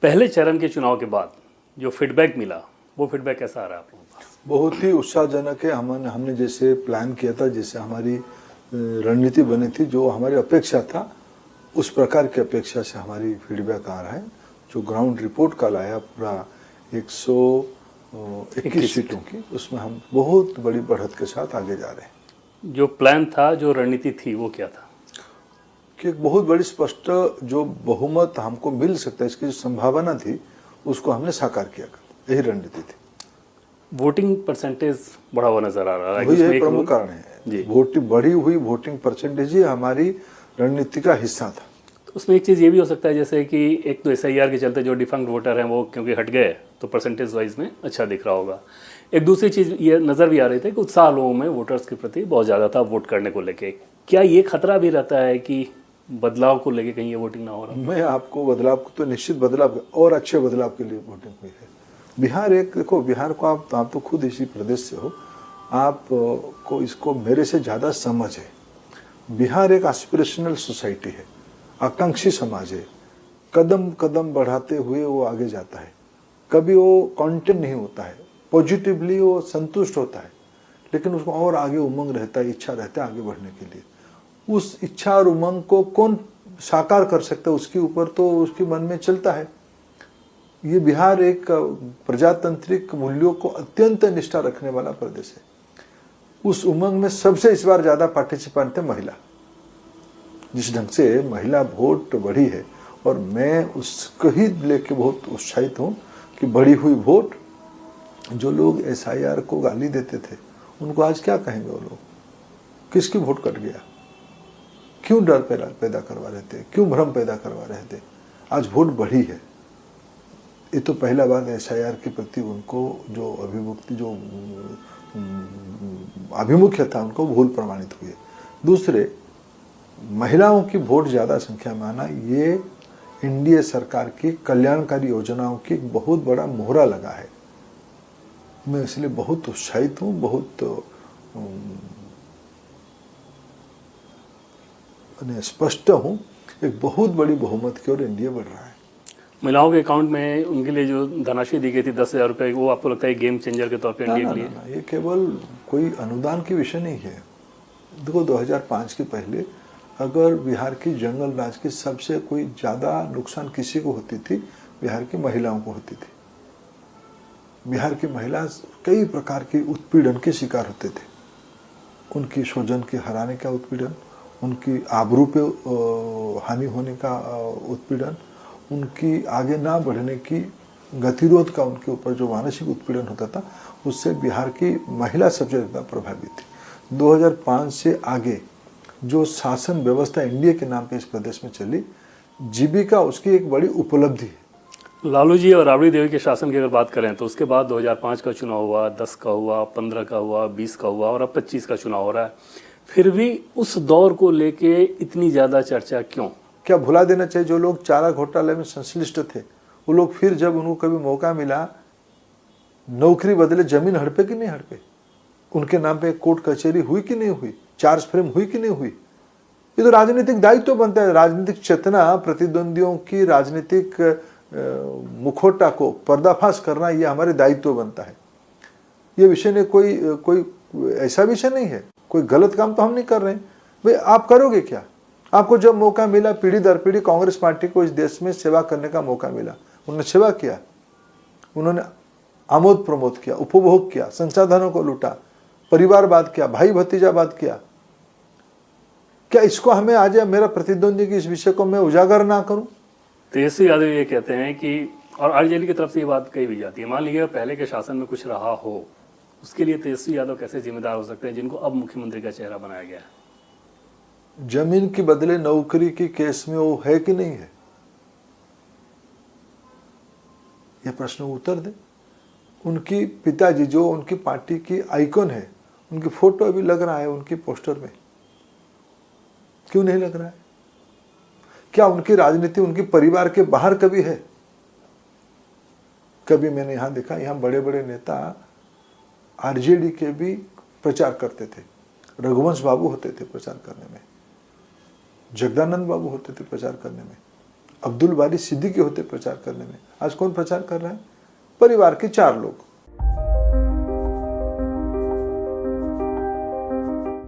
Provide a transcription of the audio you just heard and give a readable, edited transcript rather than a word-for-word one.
पहले चरण के चुनाव के बाद जो फीडबैक मिला वो फीडबैक कैसा आ रहा है आप लोगों के पास? बहुत ही उत्साहजनक है। हमने जैसे प्लान किया था, जैसे हमारी रणनीति बनी थी, जो हमारी अपेक्षा था उस प्रकार की अपेक्षा से हमारी फीडबैक आ रहा है। जो ग्राउंड रिपोर्ट कल आया पूरा 121 सीटों की, उसमें हम बहुत बड़ी बढ़त के साथ आगे जा रहे हैं। जो प्लान था, जो रणनीति थी, वो क्या था? कि एक बहुत बड़ी स्पष्ट जो बहुमत हमको मिल सकता है, इसकी जो संभावना थी, उसको हमने साकार किया। यही रणनीति थी। वोटिंग परसेंटेज बढ़ा हुआ नजर आ रहा है, वही इसमें एक एक प्रमुख कारण है। बढ़ी हुई वोटिंग परसेंटेज ही हमारी रणनीति का हिस्सा था। तो उसमें एक चीज़ ये भी हो सकता है, जैसे कि एक तो SIR के चलते जो डिफंक्ट वोटर हैं वो क्योंकि हट गए तो परसेंटेज वाइज में अच्छा दिख रहा होगा। एक दूसरी चीज़ ये नज़र भी आ रही थी कि उत्साह लोगों में वोटर्स के प्रति बहुत ज़्यादा था वोट करने को लेके। क्या ये खतरा भी रहता है कि बदलाव को लेके कहीं ये वोटिंग ना हो रहा? मैं आपको बदलाव को तो निश्चित बदलाव और अच्छे बदलाव के लिए वोटिंग हुई है। बिहार एक देखो, बिहार को आप तो खुद इसी प्रदेश से हो, आप को इसको मेरे से ज़्यादा समझ है। बिहार एक एस्पिरेशनल सोसाइटी है, आकांक्षी समाज है। कदम कदम बढ़ाते हुए वो आगे जाता है। कभी वो कॉन्टेंट नहीं होता है, पॉजिटिवली वो संतुष्ट होता है, लेकिन उसको और आगे उमंग रहता है, इच्छा रहता है आगे बढ़ने के लिए। उस इच्छा और उमंग को कौन साकार कर सकता है, उसके ऊपर तो उसके मन में चलता है। ये बिहार एक प्रजातांत्रिक मूल्यों को अत्यंत निष्ठा रखने वाला प्रदेश है। उस उमंग में सबसे इस बार ज्यादा पार्टिसिपेंट थे महिला। जिस ढंग से महिला वोट बढ़ी है, और मैं उसको ही लेके बहुत उत्साहित हूँ कि बढ़ी हुई वोट, जो लोग SIR को गाली देते थे उनको आज क्या कहेंगे वो लोग? किसकी वोट कट गया? क्यों डर पैदा करवा रहे थे, क्यों भ्रम पैदा करवा रहे थे? आज वोट बढ़ी है। ये तो पहला बात SIR के प्रति उनको जो आभिमुख्य था, उनको भूल प्रमाणित हुई है। दूसरे, महिलाओं की वोट ज़्यादा संख्या में आना, ये NDA सरकार की कल्याणकारी योजनाओं की एक बहुत बड़ा मोहरा लगा है। मैं इसलिए बहुत उत्साहित हूँ, बहुत स्पष्ट हूँ। एक बहुत बड़ी बहुमत की ओर NDA बढ़ रहा है। महिलाओं के अकाउंट में उनके लिए जो धनराशि दी गई थी 10,000 रुपये, वो आपको लगता है गेम चेंजर के तौर पे NDA के लिए? ना, ये केवल कोई अनुदान की विषय नहीं है। देखो, 2005 के पहले अगर बिहार की जंगल राज की सबसे कोई ज़्यादा नुकसान किसी को होती थी, बिहार की महिलाओं को होती थी। बिहार की महिला कई प्रकार की उत्पीड़न के शिकार होते थे। उनकी स्वजन के हराने का उत्पीड़न, उनकी आबरू पे हानि होने का उत्पीड़न, उनकी आगे ना बढ़ने की गतिरोध का उनके ऊपर जो मानसिक उत्पीड़न होता था, उससे बिहार की महिला सबसे ज़्यादा प्रभावित थी। 2005 से आगे जो शासन व्यवस्था NDA के नाम पे इस प्रदेश में चली, जीविका उसकी एक बड़ी उपलब्धि है। लालू जी और राबड़ी देवी के शासन की अगर बात करें तो उसके बाद 2005 का चुनाव हुआ, 10 का हुआ, 15 का हुआ, 20 का हुआ और अब 25 का चुनाव हो रहा है। फिर भी उस दौर को लेके इतनी ज़्यादा चर्चा क्यों? क्या भुला देना चाहिए जो लोग चारा घोटाले में संश्लिष्ट थे, वो लोग फिर जब उनको कभी मौका मिला, नौकरी बदले जमीन हड़पे कि नहीं हड़पे? उनके नाम पे कोर्ट कचहरी हुई कि नहीं हुई? चार्ज फ्रेम हुई कि नहीं हुई? ये तो राजनीतिक दायित्व बनता है। राजनीतिक चेतना, प्रतिद्वंदियों की राजनीतिक मुखौटा को पर्दाफाश करना, ये हमारे दायित्व बनता है। ये विषय ने कोई ऐसा विषय नहीं है, कोई गलत काम तो हम नहीं कर रहे हैं। भाई, आप करोगे क्या? आपको जब मौका मिला, पीढ़ी दर पीढ़ी कांग्रेस पार्टी को इस देश में सेवा करने का मौका मिला, उन्होंने सेवा किया, उन्होंने आमोद प्रमोद किया, उपभोग किया, संसाधनों को लूटा, परिवारवाद किया, भाई भतीजावाद किया। क्या इसको हमें आज मेरा प्रतिद्वंदी की इस विषय को मैं उजागर ना करूं? तेजस्वी यादव ये कहते हैं कि, और RJD की तरफ से ये बात कही भी जाती है, मान लीजिए पहले के शासन में कुछ रहा हो, उसके लिए तेजस्वी यादव कैसे जिम्मेदार हो सकते हैं जिनको अब मुख्यमंत्री का चेहरा बनाया गया है? जमीन के बदले नौकरी की केस में वो है कि नहीं है? यह प्रश्न उत्तर दे। उनकी पिताजी जो उनकी पार्टी की आइकन है, उनकी फोटो अभी लग रहा है उनकी पोस्टर में, क्यों नहीं लग रहा है? क्या उनकी राजनीति उनके परिवार के बाहर कभी है? कभी मैंने यहां देखा, यहां बड़े बड़े नेता RJD के भी प्रचार करते थे। रघुवंश बाबू होते थे प्रचार करने में, जगदानंद बाबू होते थे प्रचार करने में, अब्दुल बारी सिद्दीकी होते प्रचार करने में। आज कौन प्रचार कर रहा है? परिवार के 4 लोग।